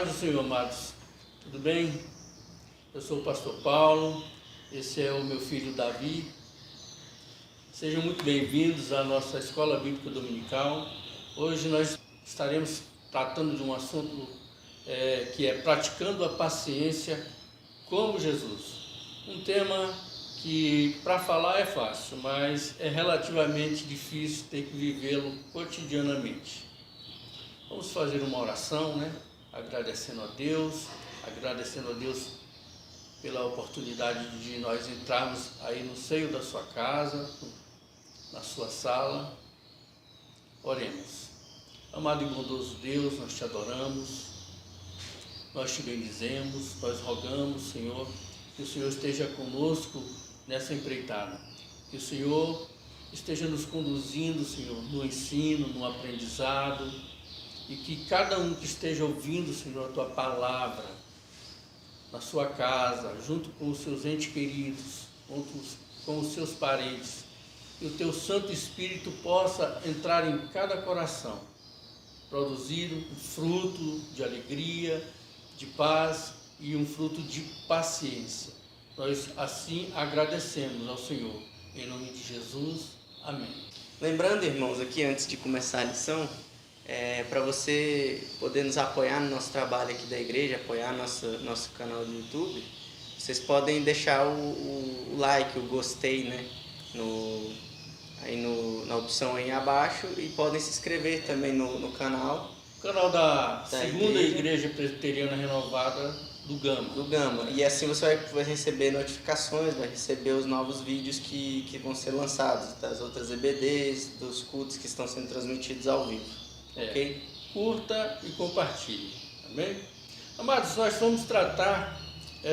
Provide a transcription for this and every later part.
Paz do Senhor, amados. Tudo bem? Eu sou o pastor Paulo, esse é o meu filho Davi. Sejam muito bem-vindos à nossa Escola Bíblica Dominical. Hoje nós estaremos tratando de um assunto que é praticando a paciência como Jesus. Um tema que para falar é fácil, mas é relativamente difícil ter que vivê-lo cotidianamente. Vamos fazer uma oração, né? Agradecendo a Deus pela oportunidade de nós entrarmos aí no seio da sua casa, na sua sala. Oremos. Amado e bondoso Deus, nós te adoramos, nós te bendizemos, nós rogamos, Senhor, que o Senhor esteja conosco nessa empreitada, que o Senhor esteja nos conduzindo, Senhor, no ensino, no aprendizado, e que cada um que esteja ouvindo, Senhor, a Tua palavra, na sua casa, junto com os seus entes queridos, com os seus parentes, que o Teu Santo Espírito possa entrar em cada coração, produzir um fruto de alegria, de paz e um fruto de paciência. Nós assim agradecemos ao Senhor. Em nome de Jesus, amém. Lembrando, irmãos, aqui antes de começar a lição, para você poder nos apoiar no nosso trabalho aqui da igreja, apoiar nosso canal do YouTube, vocês podem deixar o like, o gostei, né, na opção aí abaixo, e podem se inscrever também no canal. O canal da Segunda Igreja Presbiteriana Renovada do Gama. E assim você vai receber notificações, vai receber os novos vídeos que vão ser lançados, das outras EBDs, dos cultos que estão sendo transmitidos ao vivo. Okay? Curta e compartilhe, amém? Amados, nós vamos tratar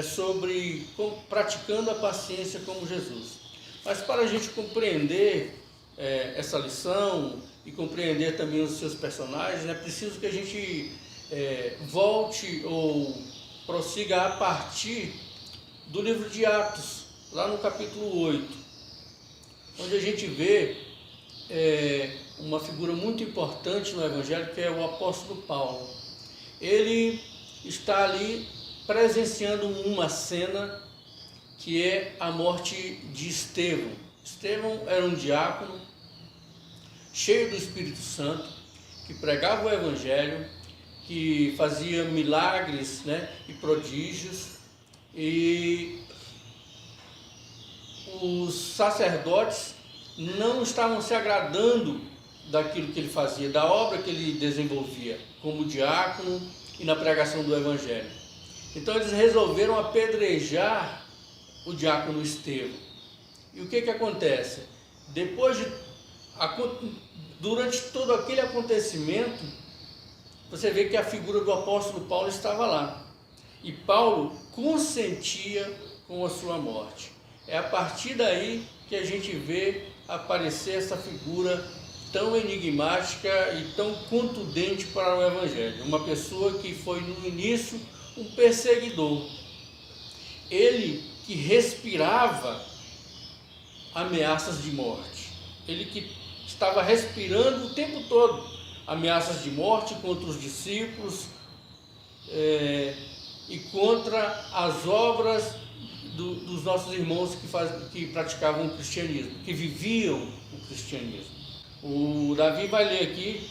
sobre praticando a paciência como Jesus. Mas para a gente compreender essa lição e compreender também os seus personagens, é preciso que a gente volte ou prossiga a partir do livro de Atos, lá no capítulo 8, onde a gente vê uma figura muito importante no Evangelho, que é o apóstolo Paulo. Ele está ali presenciando uma cena que é a morte de Estevão. Estevão era um diácono cheio do Espírito Santo, que pregava o Evangelho, que fazia milagres, né, e prodígios, e os sacerdotes não estavam se agradando daquilo que ele fazia, da obra que ele desenvolvia como diácono e na pregação do Evangelho. Então eles resolveram apedrejar o diácono Estevão. E o que acontece? Durante todo aquele acontecimento, você vê que a figura do apóstolo Paulo estava lá. E Paulo consentia com a sua morte. É a partir daí que a gente vê aparecer essa figura tão enigmática e tão contundente para o Evangelho. Uma pessoa que foi no início um perseguidor. Ele que respirava ameaças de morte. Ele que estava respirando o tempo todo ameaças de morte contra os discípulos e contra as obras dos nossos irmãos que praticavam o cristianismo, que viviam o cristianismo. O Davi vai ler aqui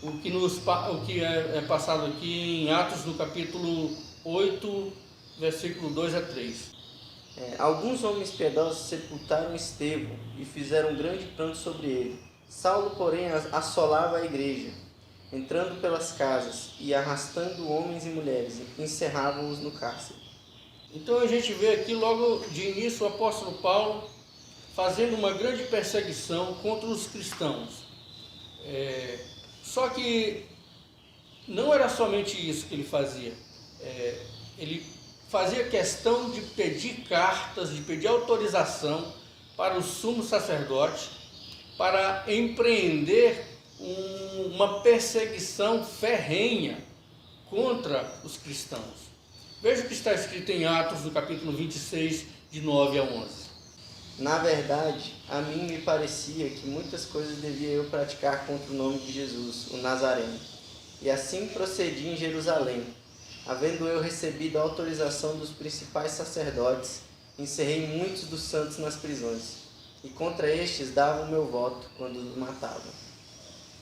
o que é passado aqui em Atos, no capítulo 8, versículo 2 a 3. Alguns homens piedosos sepultaram Estevão e fizeram um grande pranto sobre ele. Saulo, porém, assolava a igreja, entrando pelas casas e arrastando homens e mulheres, encerravam-os no cárcere. Então a gente vê aqui logo de início o apóstolo Paulo fazendo uma grande perseguição contra os cristãos. Só que não era somente isso que ele fazia. Ele fazia questão de pedir cartas, de pedir autorização para o sumo sacerdote para empreender uma perseguição ferrenha contra os cristãos. Veja o que está escrito em Atos, no capítulo 26, de 9 a 11. Na verdade, a mim me parecia que muitas coisas devia eu praticar contra o nome de Jesus, o Nazareno. E assim procedi em Jerusalém, havendo eu recebido a autorização dos principais sacerdotes, encerrei muitos dos santos nas prisões, e contra estes dava o meu voto quando os matavam.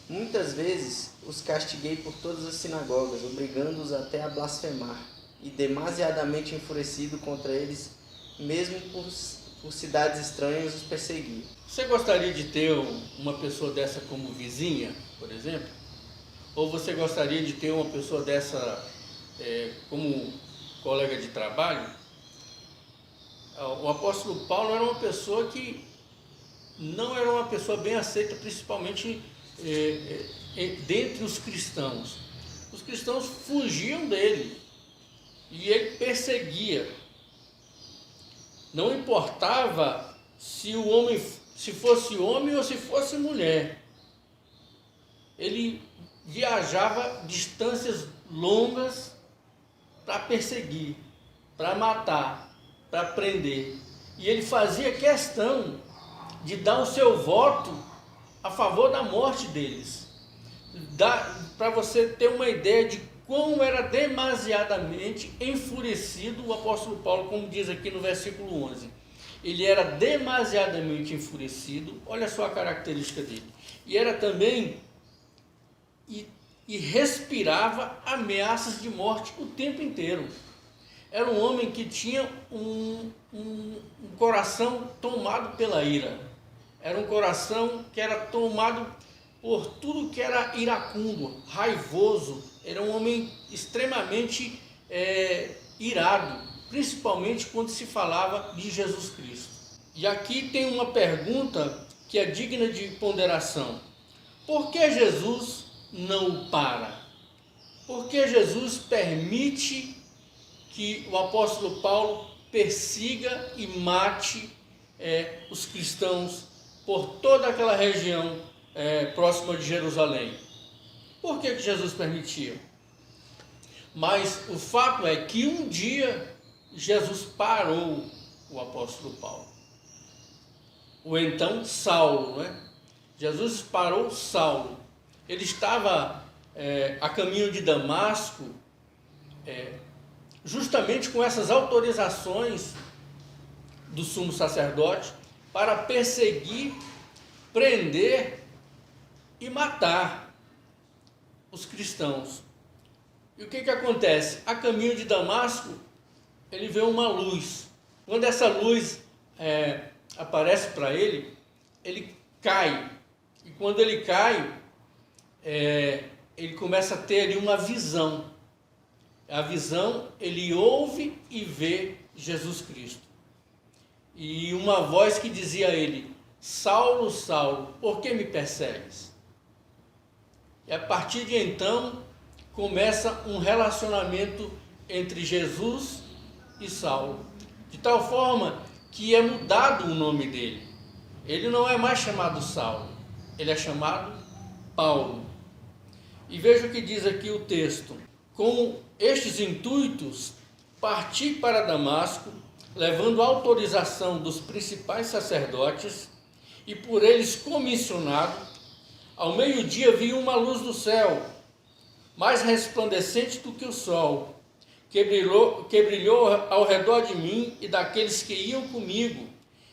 Muitas vezes os castiguei por todas as sinagogas, obrigando-os até a blasfemar, e demasiadamente enfurecido contra eles, mesmo por cidades estranhas, os perseguia. Você gostaria de ter uma pessoa dessa como vizinha, por exemplo? Ou você gostaria de ter uma pessoa dessa como colega de trabalho? O apóstolo Paulo era uma pessoa que não era uma pessoa bem aceita, principalmente dentre os cristãos. Os cristãos fugiam dele e ele perseguia. Não importava se fosse homem ou se fosse mulher. Ele viajava distâncias longas para perseguir, para matar, para prender. E ele fazia questão de dar o seu voto a favor da morte deles. Para você ter uma ideia de como era demasiadamente enfurecido o apóstolo Paulo, como diz aqui no versículo 11. Ele era demasiadamente enfurecido, olha só a característica dele. E era também, e respirava ameaças de morte o tempo inteiro. Era um homem que tinha um coração tomado pela ira. Era um coração que era tomado por tudo que era iracundo, raivoso. Era um homem extremamente irado, principalmente quando se falava de Jesus Cristo. E aqui tem uma pergunta que é digna de ponderação. Por que Jesus não o para? Por que Jesus permite que o apóstolo Paulo persiga e mate os cristãos por toda aquela região próxima de Jerusalém? Por que Jesus permitia? Mas o fato é que um dia Jesus parou o apóstolo Paulo. O então Saulo, né? Jesus parou Saulo. Ele estava a caminho de Damasco, justamente com essas autorizações do sumo sacerdote para perseguir, prender e matar os cristãos. E o que acontece? A caminho de Damasco, ele vê uma luz. Quando essa luz aparece para ele, ele cai. E quando ele cai, ele começa a ter ali uma visão. A visão, ele ouve e vê Jesus Cristo. E uma voz que dizia a ele: Saulo, Saulo, por que me persegues? E a partir de então, começa um relacionamento entre Jesus e Saulo, de tal forma que é mudado o nome dele. Ele não é mais chamado Saulo, ele é chamado Paulo. E veja o que diz aqui o texto: com estes intuitos, parti para Damasco, levando autorização dos principais sacerdotes, e por eles comissionado. Ao meio-dia vi uma luz do céu, mais resplandecente do que o sol, que brilhou ao redor de mim e daqueles que iam comigo,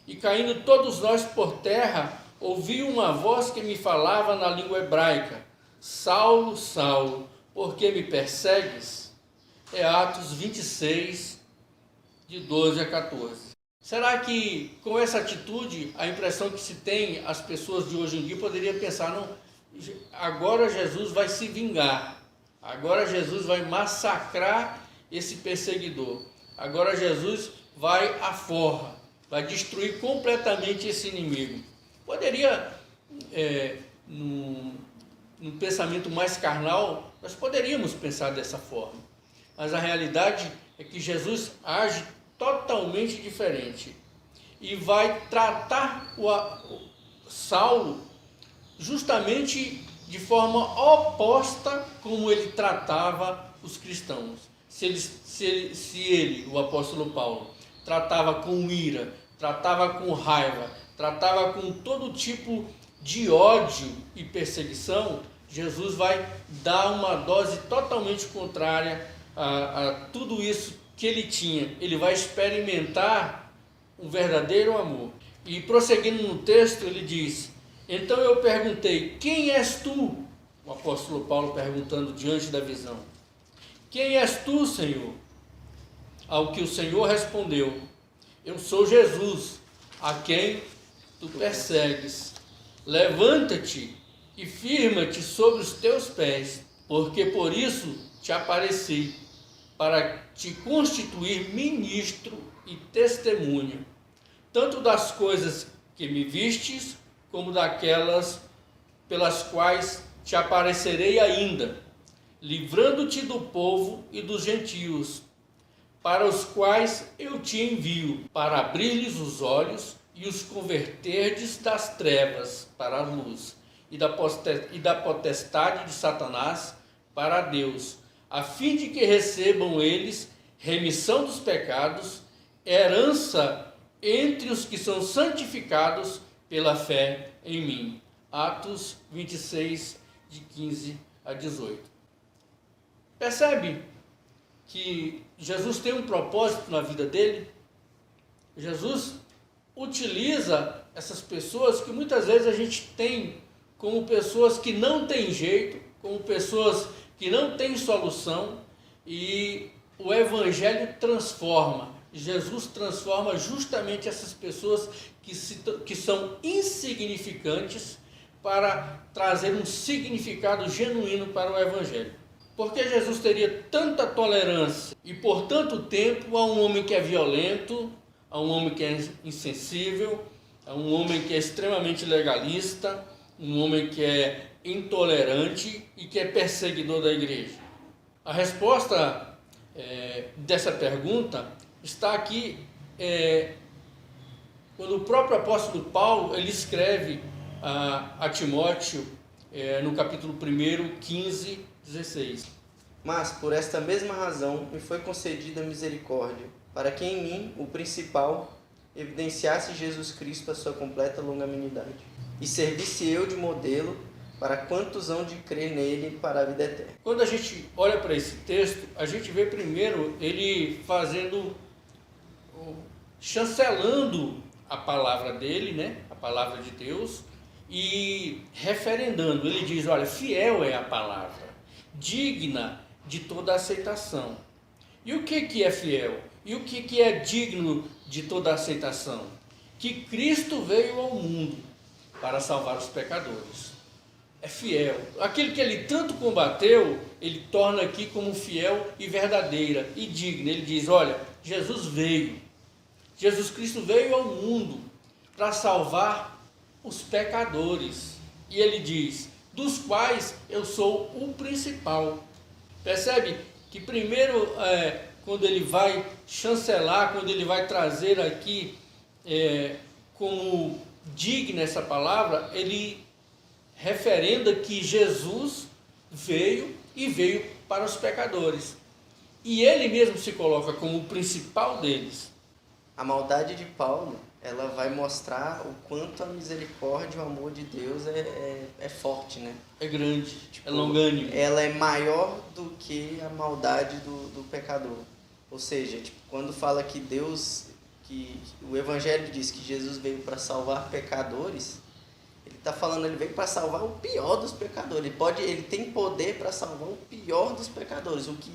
e caindo todos nós por terra, ouvi uma voz que me falava na língua hebraica: Saulo, Saulo, por que me persegues? É Atos 26, de 12 a 14. Será que com essa atitude, a impressão que se tem, as pessoas de hoje em dia poderiam pensar: não, agora Jesus vai se vingar, agora Jesus vai massacrar esse perseguidor, agora Jesus vai à forra, vai destruir completamente esse inimigo. Poderia, num pensamento mais carnal, nós poderíamos pensar dessa forma, mas a realidade é que Jesus age totalmente diferente e vai tratar o Saulo justamente de forma oposta como ele tratava os cristãos. Se ele, o apóstolo Paulo, tratava com ira, tratava com raiva, tratava com todo tipo de ódio e perseguição, Jesus vai dar uma dose totalmente contrária a tudo isso que ele tinha, ele vai experimentar um verdadeiro amor. E prosseguindo no texto, ele diz: então eu perguntei, quem és tu? O apóstolo Paulo perguntando diante da visão. Quem és tu, Senhor? Ao que o Senhor respondeu: eu sou Jesus, a quem tu persegues. Levanta-te e firma-te sobre os teus pés, porque por isso te apareci, para te constituir ministro e testemunha, tanto das coisas que me vistes, como daquelas pelas quais te aparecerei ainda, livrando-te do povo e dos gentios, para os quais eu te envio, para abrir-lhes os olhos e os converterdes das trevas para a luz, e da potestade de Satanás para Deus, a fim de que recebam eles remissão dos pecados, herança entre os que são santificados pela fé em mim. Atos 26, de 15 a 18. Percebe que Jesus tem um propósito na vida dele? Jesus utiliza essas pessoas que muitas vezes a gente tem como pessoas que não têm jeito, como pessoas que não têm solução, e o Evangelho transforma. Jesus transforma justamente essas pessoas que são insignificantes para trazer um significado genuíno para o Evangelho. Porque Jesus teria tanta tolerância e por tanto tempo a um homem que é violento, a um homem que é insensível, a um homem que é extremamente legalista, um homem que é intolerante e que é perseguidor da igreja? A resposta dessa pergunta está aqui quando o próprio apóstolo Paulo ele escreve a Timóteo no capítulo 1, 15, 16. Mas por esta mesma razão me foi concedida misericórdia, para que em mim, o principal, evidenciasse Jesus Cristo a sua completa longanimidade, e servisse eu de modelo para quantos hão de crer nele para a vida eterna. Quando a gente olha para esse texto, a gente vê primeiro ele chancelando a palavra dele, né? A palavra de Deus, e referendando. Ele diz: olha, fiel é a palavra, digna de toda aceitação. E o que é fiel? E o que é digno de toda aceitação? Que Cristo veio ao mundo para salvar os pecadores. É fiel. Aquilo que ele tanto combateu, ele torna aqui como fiel e verdadeira e digna. Ele diz: olha, Jesus Cristo veio ao mundo para salvar os pecadores. E ele diz: dos quais eu sou o principal. Percebe que primeiro, quando ele vai chancelar, quando ele vai trazer aqui como digna essa palavra, ele referenda que Jesus veio e veio para os pecadores. E ele mesmo se coloca como o principal deles. A maldade de Paulo, ela vai mostrar o quanto a misericórdia e o amor de Deus é forte, né? É grande, é longânimo. Ela é maior do que a maldade do pecador. Ou seja, quando fala que o Evangelho diz que Jesus veio para salvar pecadores, ele está falando, ele veio para salvar o pior dos pecadores. Ele tem poder para salvar o pior dos pecadores, o que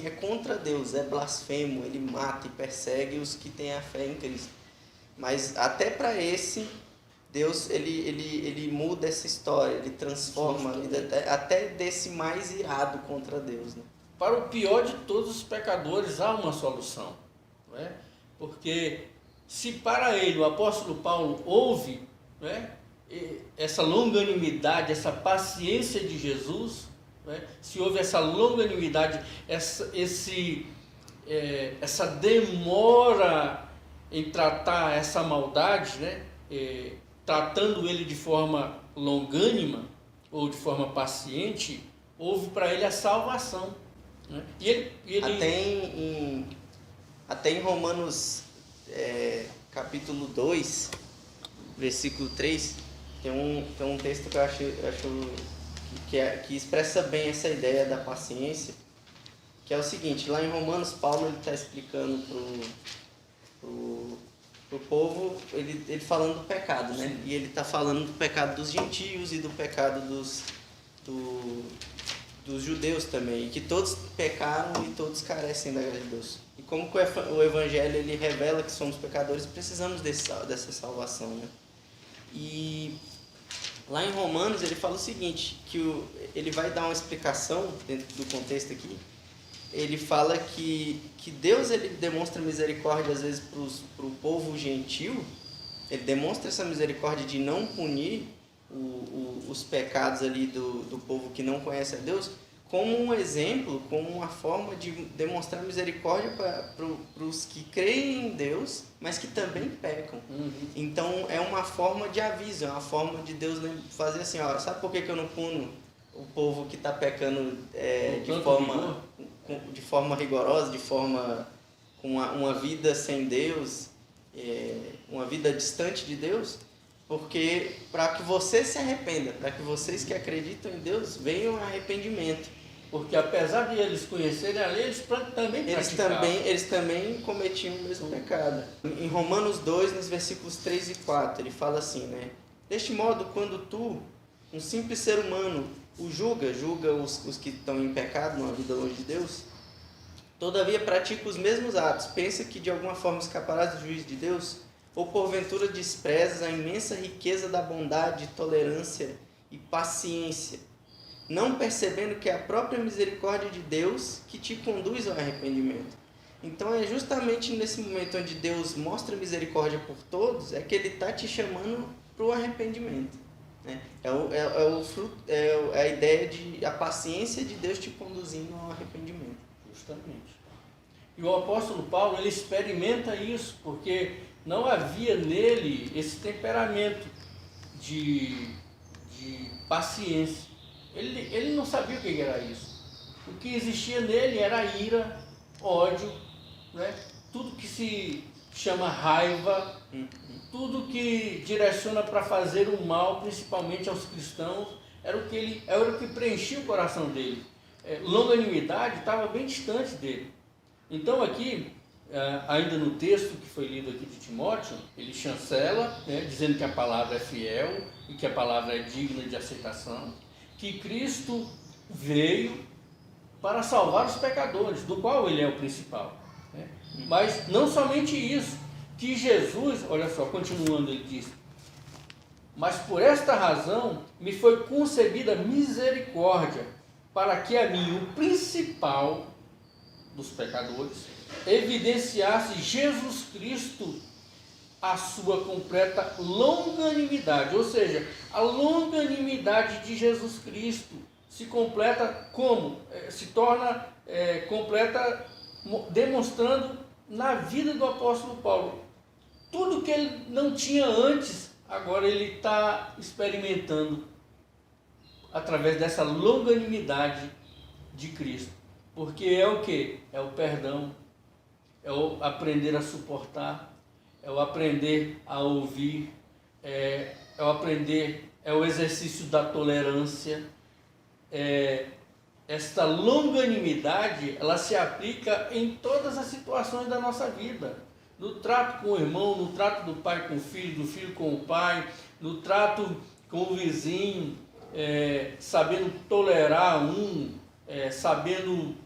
é contra Deus, é blasfemo, ele mata e persegue os que têm a fé em Cristo. Mas até para esse, Deus ele muda essa história, ele transforma a vida até desse mais irado contra Deus, né? Para o pior de todos os pecadores há uma solução, não é? Porque se para ele, o apóstolo Paulo, houve, não é, essa longanimidade, essa paciência de Jesus, não é? Se houve essa longanimidade, essa demora em tratar essa maldade, né? Tratando ele de forma longânima ou de forma paciente, houve para ele a salvação. Né? E ele... Até em Romanos capítulo 2, versículo 3, tem um texto que eu acho que expressa bem essa ideia da paciência, que é o seguinte, lá em Romanos, Paulo está explicando pro povo, ele falando do pecado, né? Sim. E ele está falando do pecado dos gentios e do pecado dos judeus também, e que todos pecaram e todos carecem da graça de Deus. E como que o Evangelho ele revela que somos pecadores, precisamos dessa salvação, né? E lá em Romanos ele fala o seguinte, que ele vai dar uma explicação dentro do contexto aqui. Ele fala que Deus ele demonstra misericórdia às vezes para o povo gentil. Ele demonstra essa misericórdia de não punir os pecados ali do povo que não conhece a Deus, como um exemplo, como uma forma de demonstrar misericórdia para os que creem em Deus, mas que também pecam. Uhum. Então é uma forma de aviso, é uma forma de Deus fazer assim, ó, sabe por que eu não puno o povo que está pecando de forma rigorosa, com uma vida sem Deus, uma vida distante de Deus? Porque para que você se arrependa, para que vocês que acreditam em Deus venham a arrependimento. Porque apesar de eles conhecerem a lei, eles também cometiam o mesmo pecado. Em Romanos 2, nos versículos 3 e 4, ele fala assim, né? Deste modo, quando tu, um simples ser humano, o julga os que estão em pecado, numa vida longe de Deus, todavia pratica os mesmos atos, pensa que de alguma forma escaparás do juízo de Deus, ou porventura desprezas a imensa riqueza da bondade, tolerância e paciência, não percebendo que é a própria misericórdia de Deus que te conduz ao arrependimento. Então é justamente nesse momento onde Deus mostra misericórdia por todos, é que Ele está te chamando para o arrependimento. Né? É a ideia a paciência de Deus te conduzindo ao arrependimento. Justamente. E o apóstolo Paulo, ele experimenta isso, porque não havia nele esse temperamento de paciência. Ele não sabia o que era isso. O que existia nele era ira, ódio, né? Tudo que se chama raiva, tudo que direciona para fazer o mal, principalmente aos cristãos, era o que preenchia o coração dele. Longanimidade estava bem distante dele. Então aqui, ainda no texto que foi lido aqui de Timóteo, ele chancela, né, dizendo que a palavra é fiel e que a palavra é digna de aceitação, que Cristo veio para salvar os pecadores, do qual ele é o principal. Né? Mas não somente isso, que Jesus, olha só, continuando ele diz, mas por esta razão me foi concebida misericórdia, para que a mim, o principal dos pecadores, evidenciasse Jesus Cristo a sua completa longanimidade, ou seja, a longanimidade de Jesus Cristo se completa como? Se torna completa demonstrando na vida do apóstolo Paulo. Tudo que ele não tinha antes, agora ele está experimentando através dessa longanimidade de Cristo. Porque é o que? É o perdão, é o aprender a suportar, é o aprender a ouvir, é o exercício da tolerância. Esta longanimidade, ela se aplica em todas as situações da nossa vida. No trato com o irmão, no trato do pai com o filho, do filho com o pai, no trato com o vizinho, sabendo tolerar sabendo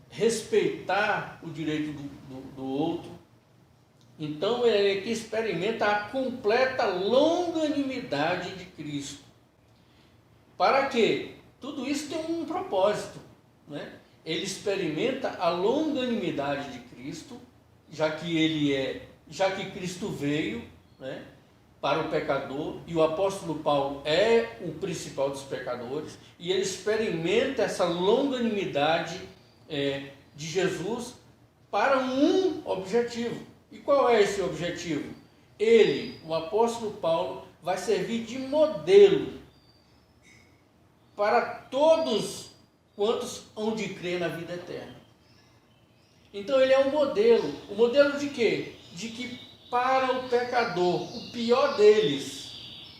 respeitar o direito do outro. Então ele que experimenta a completa longanimidade de Cristo. Para quê? Tudo isso tem um propósito, né? Ele experimenta a longanimidade de Cristo, já que Cristo veio, né, para o pecador, e o apóstolo Paulo é o principal dos pecadores, e ele experimenta essa longanimidade de Jesus para um objetivo. E qual é esse objetivo? Ele, o apóstolo Paulo, vai servir de modelo para todos quantos hão de crer na vida eterna. Então ele é um modelo. O modelo de quê? De que para o pecador, o pior deles,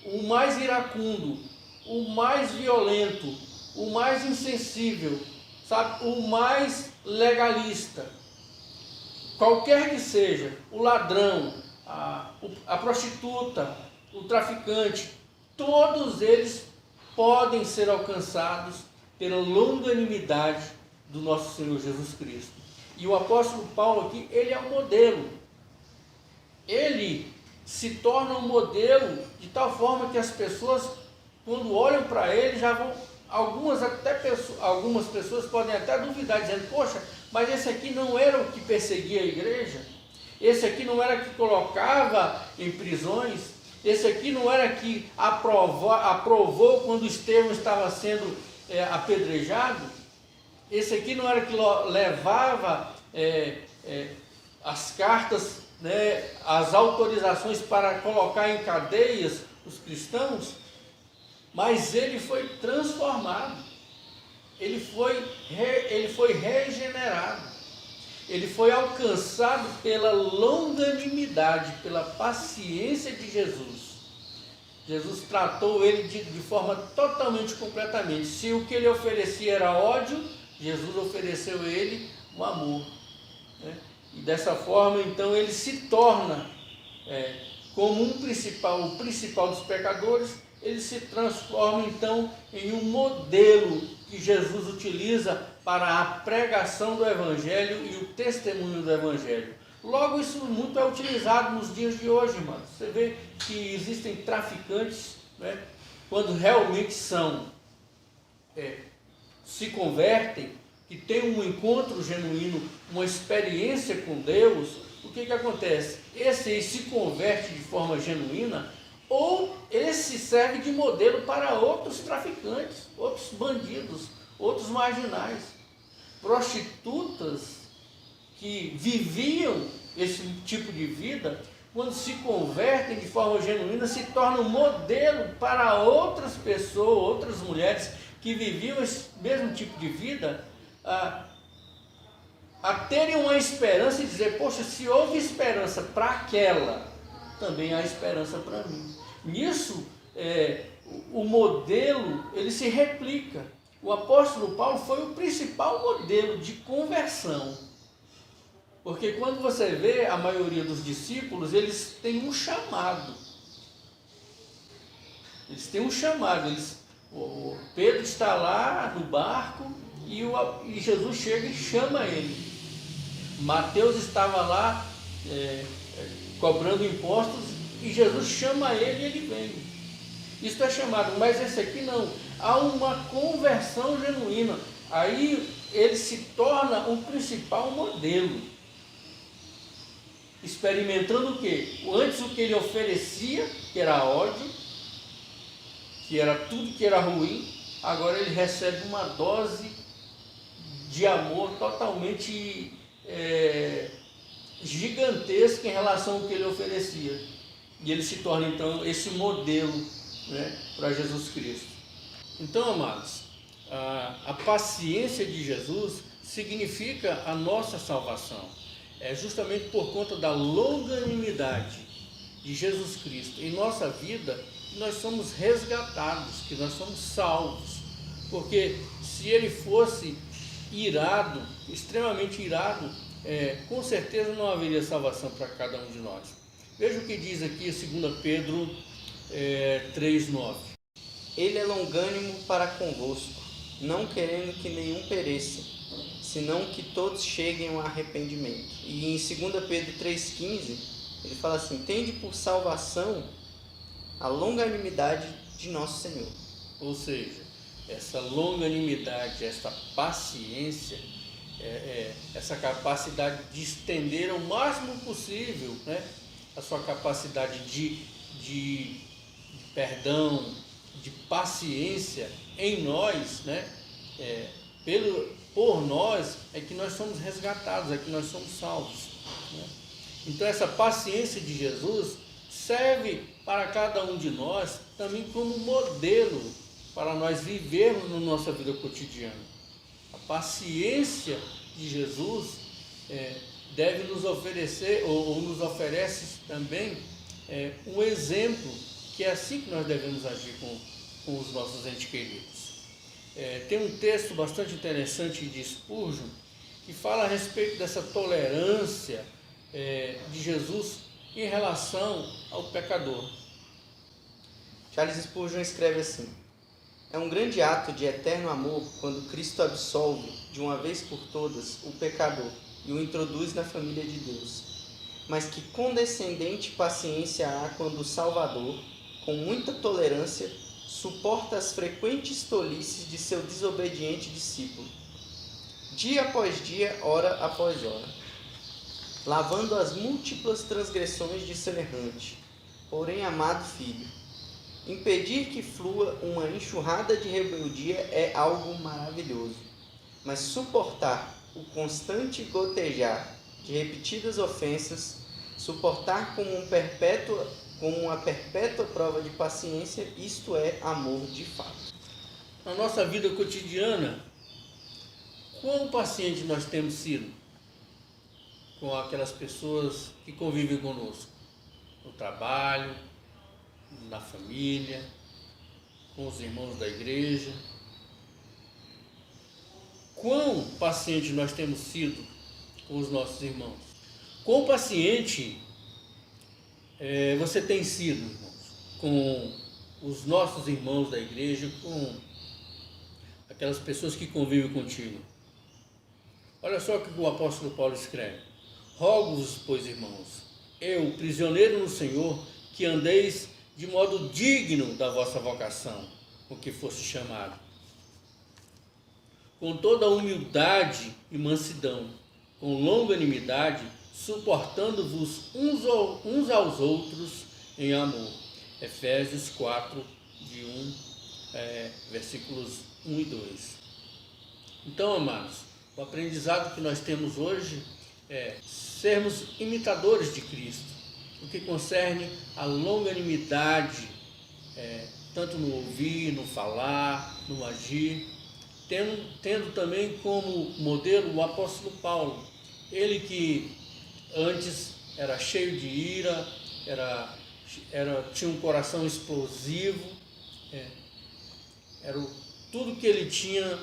o mais iracundo, o mais violento, o mais insensível, sabe, o mais legalista, qualquer que seja, o ladrão, a prostituta, o traficante, todos eles podem ser alcançados pela longanimidade do nosso Senhor Jesus Cristo. E o apóstolo Paulo aqui, ele é um modelo. Ele se torna um modelo de tal forma que as pessoas, quando olham para ele, já vão, algumas pessoas podem até duvidar, dizendo, poxa, mas esse aqui não era o que perseguia a igreja? Esse aqui não era que colocava em prisões? Esse aqui não era que aprovou quando Estevão estava sendo apedrejado? Esse aqui não era que levava as cartas, né, as autorizações para colocar em cadeias os cristãos? Mas ele foi transformado, ele foi regenerado, ele foi alcançado pela longanimidade, pela paciência de Jesus. Jesus tratou ele de forma totalmente, completamente. Se o que ele oferecia era ódio, Jesus ofereceu a ele o amor, né? E dessa forma, então, ele se torna, como o principal dos pecadores, ele se transforma, então, em um modelo que Jesus utiliza para a pregação do Evangelho e o testemunho do Evangelho. Logo, isso muito é utilizado nos dias de hoje, irmãos. Você vê que existem traficantes, né, quando realmente se convertem, que têm um encontro genuíno, uma experiência com Deus, o que acontece? Esse aí se converte de forma genuína, ou esse serve de modelo para outros traficantes, outros bandidos, outros marginais. Prostitutas que viviam esse tipo de vida, quando se convertem de forma genuína, se tornam modelo para outras pessoas, outras mulheres que viviam esse mesmo tipo de vida, a terem uma esperança e dizer, poxa, se houve esperança para aquela, também há esperança para mim. Nisso, o modelo, ele se replica. O apóstolo Paulo foi o principal modelo de conversão. Porque quando você vê a maioria dos discípulos, eles têm um chamado. Eles têm um chamado. O Pedro está lá no barco e Jesus chega e chama ele. Mateus estava lá cobrando impostos e Jesus chama ele e ele vem. Isso é chamado, mas esse aqui não. Há uma conversão genuína. Aí ele se torna um principal modelo. Experimentando o quê? Antes o que ele oferecia, que era ódio, que era tudo que era ruim, agora ele recebe uma dose de amor totalmente gigantesca em relação ao que ele oferecia. E ele se torna então esse modelo, né, para Jesus Cristo. Então, amados, a paciência de Jesus significa a nossa salvação. É justamente por conta da longanimidade de Jesus Cristo em nossa vida que nós somos resgatados, que nós somos salvos. Porque se ele fosse irado, extremamente irado, com certeza não haveria salvação para cada um de nós. Veja o que diz aqui 2 Pedro 3,9. Ele é longânimo para convosco, não querendo que nenhum pereça, senão que todos cheguem ao arrependimento. E em 2 Pedro 3,15, ele fala assim, tende por salvação a longanimidade de nosso Senhor. Ou seja, essa longanimidade, essa paciência, essa capacidade de estender ao máximo possível, né, a sua capacidade de perdão, de paciência em nós, né, por nós é que nós somos resgatados, é que nós somos salvos, né? Então essa paciência de Jesus serve para cada um de nós também como modelo para nós vivermos na nossa vida cotidiana. A paciência de Jesus deve nos oferecer, ou nos oferece também, um exemplo, que é assim que nós devemos agir com os nossos entes queridos. Tem um texto bastante interessante de Spurgeon que fala a respeito dessa tolerância de Jesus em relação ao pecador. Charles Spurgeon escreve assim: é um grande ato de eterno amor quando Cristo absolve, de uma vez por todas, o pecador e o introduz na família de Deus. Mas que condescendente paciência há quando o Salvador, com muita tolerância, suporta as frequentes tolices de seu desobediente discípulo, dia após dia, hora após hora, lavando as múltiplas transgressões de seu errante, porém amado filho. Impedir que flua uma enxurrada de rebeldia é algo maravilhoso, mas suportar o constante gotejar de repetidas ofensas, suportar como uma perpétua prova de paciência, isto é amor de fato. Na nossa vida cotidiana, quão paciente nós temos sido com aquelas pessoas que convivem conosco, no trabalho, na família, com os irmãos da igreja. Quão paciente nós temos sido com os nossos irmãos? Quão paciente você tem sido, irmãos, com os nossos irmãos da igreja, com aquelas pessoas que convivem contigo? Olha só o que o apóstolo Paulo escreve: rogo-vos, pois, irmãos, eu, prisioneiro no Senhor, que andeis de modo digno da vossa vocação, com que fosse chamado, com toda humildade e mansidão, com longanimidade, suportando-vos uns aos outros em amor. Efésios 4, versículos 1 e 2. Então, amados, o aprendizado que nós temos hoje é sermos imitadores de Cristo, no que concerne a longanimidade, tanto no ouvir, no falar, no agir, tendo também como modelo o apóstolo Paulo, ele que antes era cheio de ira, tinha um coração explosivo, tudo que ele tinha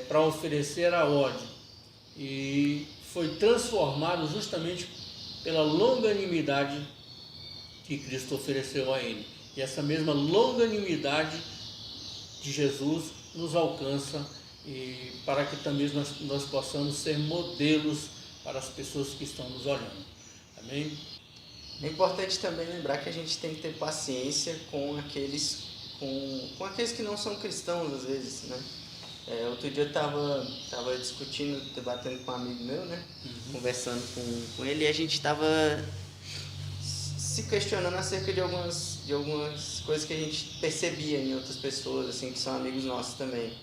para oferecer era ódio, e foi transformado justamente pela longanimidade que Cristo ofereceu a ele. E essa mesma longanimidade de Jesus nos alcança, e para que também nós possamos ser modelos para as pessoas que estão nos olhando. Amém? É importante também lembrar que a gente tem que ter paciência com aqueles que não são cristãos, às vezes, né? Outro dia eu estava debatendo com um amigo meu, né? Conversando com ele, e a gente estava se questionando acerca de algumas coisas que a gente percebia em outras pessoas, assim, que são amigos nossos também.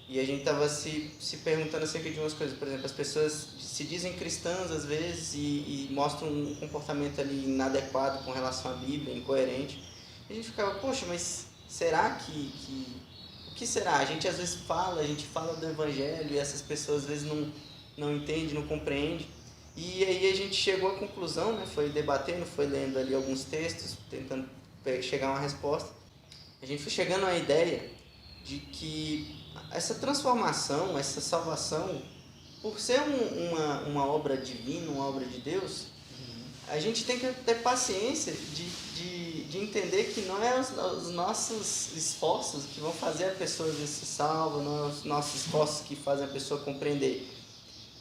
E a gente estava se perguntando acerca de umas coisas. Por exemplo, as pessoas se dizem cristãs às vezes e mostram um comportamento ali inadequado com relação à Bíblia, incoerente. E a gente ficava, poxa, mas será o que será? A gente às vezes fala do Evangelho, e essas pessoas às vezes não entendem, não compreendem. E aí a gente chegou à conclusão, né? Foi debatendo, foi lendo ali alguns textos, tentando chegar a uma resposta. A gente foi chegando à ideia de que essa transformação, essa salvação, por ser uma obra divina, uma obra de Deus, a gente tem que ter paciência de entender que não é os nossos esforços que vão fazer a pessoa ser salva, não é os nossos esforços que fazem a pessoa compreender.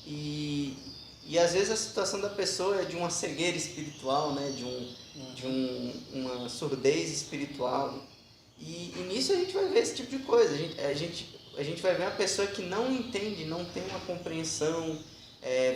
E às vezes a situação da pessoa é de uma cegueira espiritual, né? de uma surdez espiritual. E nisso a gente vai ver esse tipo de coisa. A gente vai ver uma pessoa que não entende, não tem uma compreensão,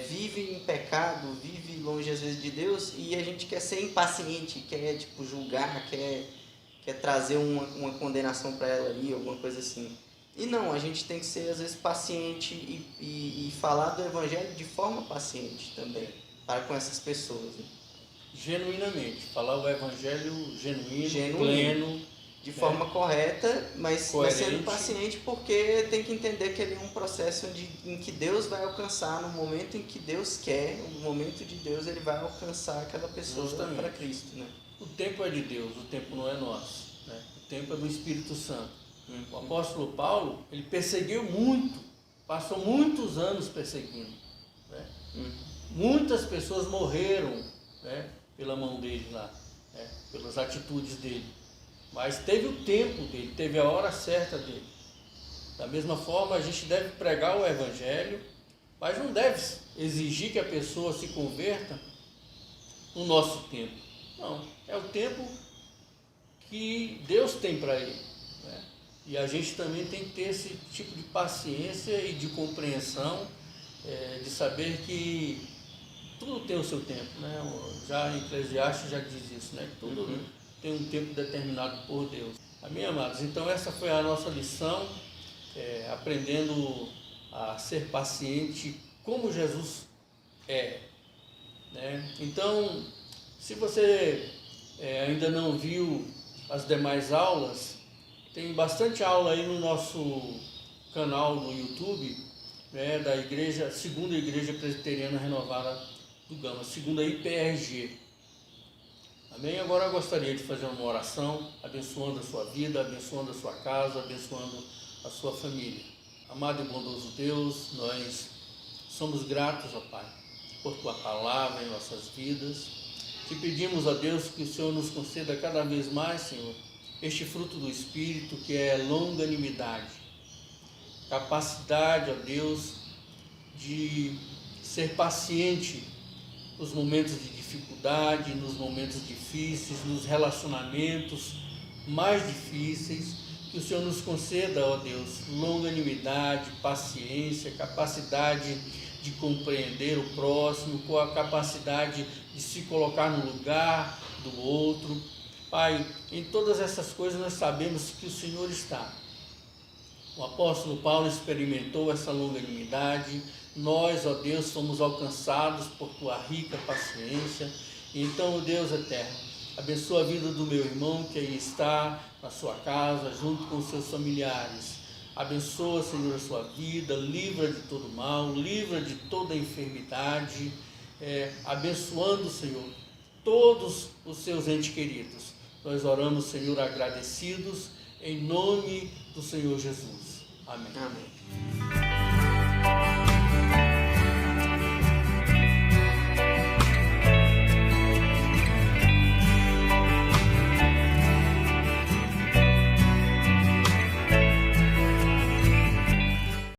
vive em pecado, vive longe às vezes de Deus, e a gente quer ser impaciente, quer julgar, quer trazer uma condenação para ela ali, alguma coisa assim. E não, a gente tem que ser às vezes paciente e falar do Evangelho de forma paciente também, para com essas pessoas. Né? Genuinamente, falar o Evangelho genuíno, pleno, de forma correta, mas sendo paciente, porque tem que entender que ele é um processo em que Deus vai alcançar, no momento em que Deus quer, no momento de Deus, ele vai alcançar aquela pessoa para Cristo. Né? O tempo é de Deus, o tempo não é nosso. Né? O tempo é do Espírito Santo. O apóstolo Paulo, ele perseguiu muito, passou muitos anos perseguindo, né? Muitas pessoas morreram, né, pela mão dele lá, né, pelas atitudes dele. Mas teve o tempo dele, teve a hora certa dele. Da mesma forma, a gente deve pregar o Evangelho, mas não deve exigir que a pessoa se converta no nosso tempo. Não, é o tempo que Deus tem para ele, né? E a gente também tem que ter esse tipo de paciência e de compreensão, de saber que tudo tem o seu tempo, né? Já em Eclesiastes já diz isso, né? Tudo tem um tempo determinado por Deus. Amém, amados? Então essa foi a nossa lição, aprendendo a ser paciente como Jesus é, né? Então, se você ainda não viu as demais aulas, tem bastante aula aí no nosso canal no YouTube, né, da igreja, Segunda Igreja Presbiteriana Renovada do Gama, segunda IPRG. Amém? Agora eu gostaria de fazer uma oração, abençoando a sua vida, abençoando a sua casa, abençoando a sua família. Amado e bondoso Deus, nós somos gratos, ó Pai, por Tua palavra em nossas vidas. Te pedimos, ó Deus, que o Senhor nos conceda cada vez mais, Senhor, este fruto do Espírito, que é longanimidade, capacidade, ó Deus, de ser paciente nos momentos de dificuldade, nos momentos difíceis, nos relacionamentos mais difíceis. Que o Senhor nos conceda, ó Deus, longanimidade, paciência, capacidade de compreender o próximo, com a capacidade de se colocar no lugar do outro. Pai, em todas essas coisas nós sabemos que o Senhor está. O apóstolo Paulo experimentou essa longanimidade. Nós, ó Deus, fomos alcançados por Tua rica paciência. Então, ó Deus eterno, abençoa a vida do meu irmão que aí está na sua casa, junto com os seus familiares. Abençoa, Senhor, a sua vida, livra de todo mal, livra de toda enfermidade, abençoando, Senhor, todos os seus entes queridos. Nós oramos, Senhor, agradecidos, em nome do Senhor Jesus. Amém. Amém.